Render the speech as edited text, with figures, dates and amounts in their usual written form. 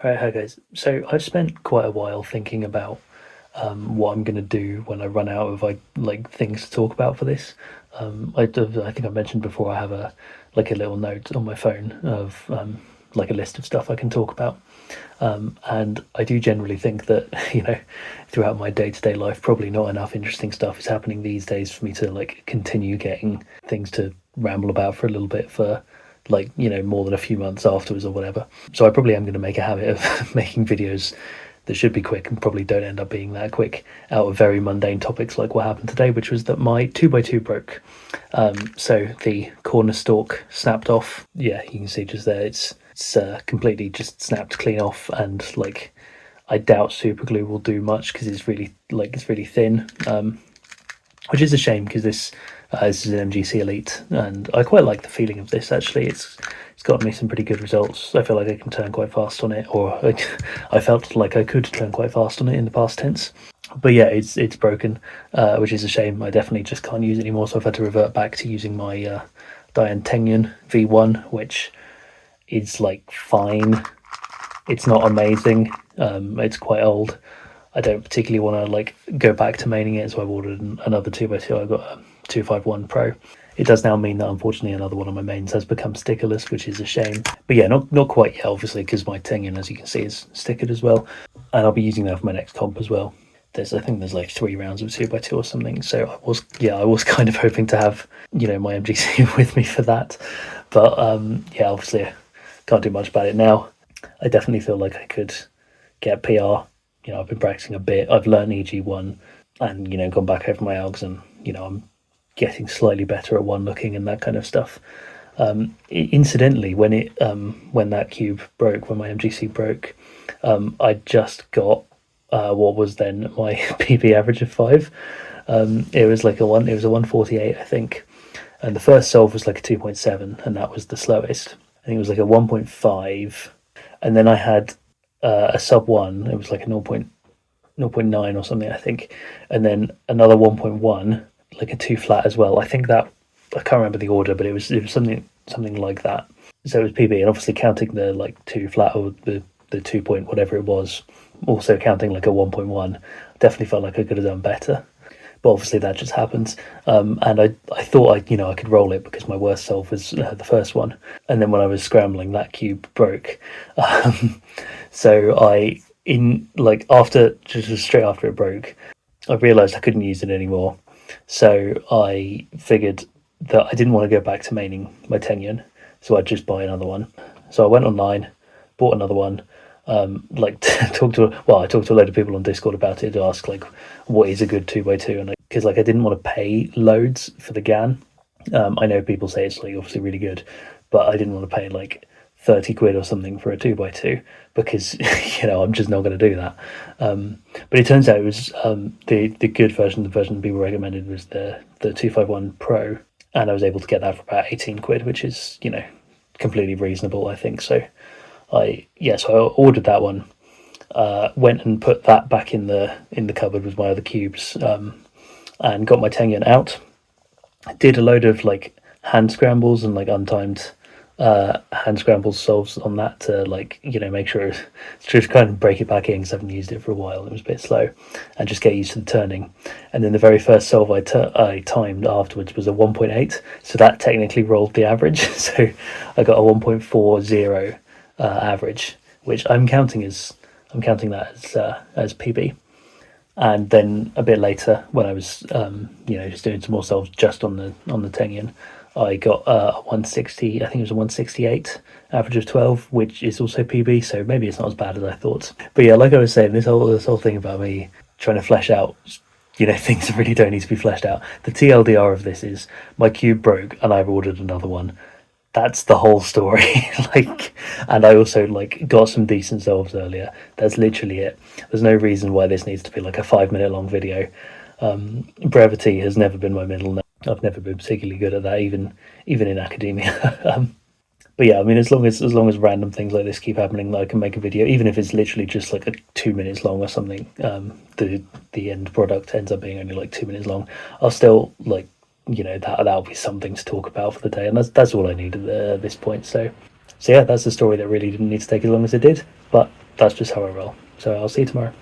Alright, hi guys. So I've spent quite a while thinking about what I'm gonna do when I run out of like things to talk about for this. I think I mentioned before I have a little note on my phone of like a list of stuff I can talk about. And I do generally think that throughout my day-to-day life, probably not enough interesting stuff is happening these days for me to like continue getting things to ramble about for a little bit for more than a few months afterwards or whatever. So I probably am going to make a habit of making videos that should be quick and probably don't end up being that quick out of very mundane topics like what happened today, which was that my 2x2 broke. So the corner stalk snapped off. Yeah, you can see just there, it's completely just snapped clean off, and like I doubt super glue will do much because it's really thin, which is a shame because this is an MGC Elite, and I quite like the feeling of this. Actually, it's gotten me some pretty good results. I feel like I can turn quite fast on it, or I felt like I could turn quite fast on it in the past tense. But yeah, it's broken, which is a shame. I definitely just can't use it anymore, so I've had to revert back to using my Diane Tengyun V1, which is like fine. It's not amazing. It's quite old. I don't particularly want to like go back to maining it, so I've ordered another 2x2. I got a 251 Pro. It does now mean that unfortunately another one of my mains has become stickerless, which is a shame. But yeah, not quite yet, obviously, because my Tengyun, as you can see, is stickered as well, and I'll be using that for my next comp as well. I think there's like 3 rounds of 2x2 or something, so I was kind of hoping to have my MGC with me for that, but yeah, obviously I can't do much about it now. I definitely feel like I could get PR. I've been practicing a bit. I've learned EG1 and gone back over my algs, and I'm getting slightly better at one looking and that kind of stuff. Incidentally, when that cube broke, when my MGC broke, I just got what was then my PB average of 5. It was like it was a 148, I think, and the first solve was like a 2.7, and that was the slowest. I think it was like a 1.5, and then I had a sub 1. It was like a 0.9 or something, I think, and then another 1.1, like a 2 flat as well. I think that, I can't remember the order, but it was something like that. So it was PB, and obviously counting the like 2 flat or the 2 point whatever it was, also counting like a 1.1, definitely felt like I could have done better. But obviously that just happens, and I thought I could roll it because my worst solve was the first one, and then when I was scrambling, that cube broke. So just straight after it broke, I realised I couldn't use it anymore. So I figured that I didn't want to go back to maining my Tengyun, so I'd just buy another one. So I went online, bought another one. I talked to a load of people on Discord about it to ask like what is a good 2x2, and because I didn't want to pay loads for the GAN. I know people say it's like obviously really good, but I didn't want to pay like 30 quid or something for a 2x2 because I'm just not going to do that. But it turns out it was the good version. The version people recommended was the 251 Pro, and I was able to get that for about 18 quid, which is completely reasonable, I think. So I ordered that one, went and put that back in the cupboard with my other cubes, and got my Tengyun out. Did a load of like hand scrambles and like untimed hand scrambles solves on that to make sure to kind of break it back in because I haven't used it for a while. It was a bit slow, and just get used to the turning. And then the very first solve I timed afterwards was a 1.8, so that technically rolled the average. So I got a 1.40 average, which I'm counting that as PB. And then a bit later, when I was just doing some more solves just on the Tengyun, I got a 160. I think it was a 168 average of 12, which is also PB. So maybe it's not as bad as I thought. But yeah, like I was saying, this whole thing about me trying to flesh out things that really don't need to be fleshed out. The TLDR of this is my cube broke and I've ordered another one. That's the whole story. And I also got some decent solves earlier. That's literally it. There's no reason why this needs to be like a 5-minute long video. Brevity has never been my middle name. I've never been particularly good at that, even in academia. But yeah, I mean, as long as random things like this keep happening, I can make a video, even if it's literally just like 2 minutes long or something. The end product ends up being only like 2 minutes long. I'll still that'll be something to talk about for the day, and that's all I need at this point. So yeah, that's the story that really didn't need to take as long as it did, but that's just how I roll. So I'll see you tomorrow.